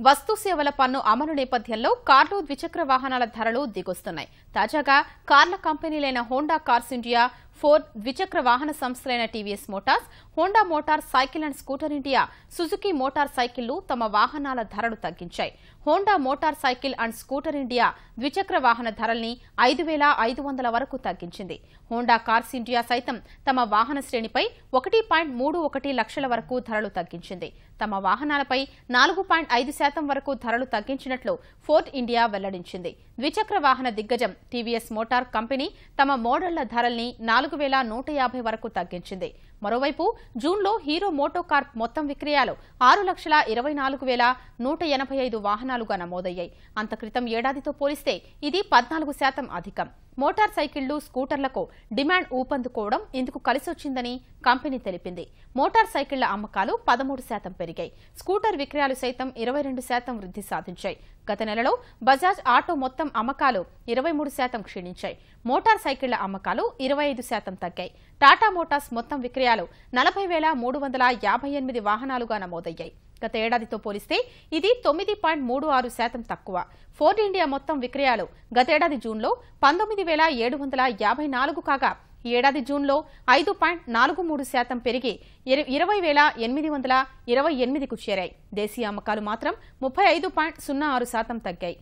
వస్తు సేవల పన్ను అమలు నేపథ్యంలో కార్లు ద్విచక్ర వాహనాల ధరలు దిగొస్తున్నాయి. తాజాగా కార్ల కంపెనీలైన హోండా కార్స్ ఇండియా, ఫోర్డ్, ద్విచక్ర వాహన సంస్థలైన TVS Motors, Honda Motorcycle and Scooter India, Suzuki Motor సైకిళ్లు తమ వాహనాల ధరలు తగ్గించాయి. Honda Motorcycle and Scooter India ద్విచక్ర వాహన ధరల్ని 5,500 వరకు తగ్గించింది. హోండా కార్స్ ఇండియా సైతం తమ వాహన శ్రేణిపై 1.31 లక్షల వరకు ధరలు తగ్గించింది. తమ వాహనాలపై 4.5% వరకు ధరలు తగ్గించినట్లు ఫోర్డ్ ఇండియా వెల్లడించింది. ద్విచక్ర వాహన దిగ్గజం టీవీఎస్ మోటార్ కంపెనీ తమ మోడళ్ల ధరల్ని 4,150 వరకు తగ్గించింది. మరోవైపు జూన్లో హీరో మోటోకార్ప్ మొత్తం విక్రయాలు 6,24,185 వాహనాలుగా నమోదయ్యాయి. అంత క్రితం ఏడాదితో పోలిస్తే ఇది 14% అధికం. మోటార్ సైకిళ్లు, స్కూటర్లకు డిమాండ్ ఊపందుకోవడం ఇందుకు కలిసొచ్చిందని కంపెనీ తెలిపింది. మోటార్ సైకిళ్ల అమ్మకాలు 13% పెరిగాయి. స్కూటర్ విక్రయాలు సైతం 22% వృద్ధి సాధించాయి. గత నెలలో బజాజ్ ఆటో మొత్తం అమ్మకాలు 23% క్షీణించాయి. మోటార్ సైకిళ్ల అమ్మకాలు 25% తగ్గాయి. టాటా మోటార్స్ మొత్తం విక్రయాలు 40,358 వాహనాలుగా నమోదయ్యాయి. గత ఏడాదితో పోలిస్తే ఇది 9.36% తక్కువ. ఫోర్డ్ ఇండియా మొత్తం విక్రయాలు గతేడాది జూన్లో 19,754 కాగా ఈ ఏడాది జూన్లో 5.43% పెరిగి 20,828కు చేరాయి. దేశీయ అమ్మకాలు మాత్రం 35.06% తగ్గాయి.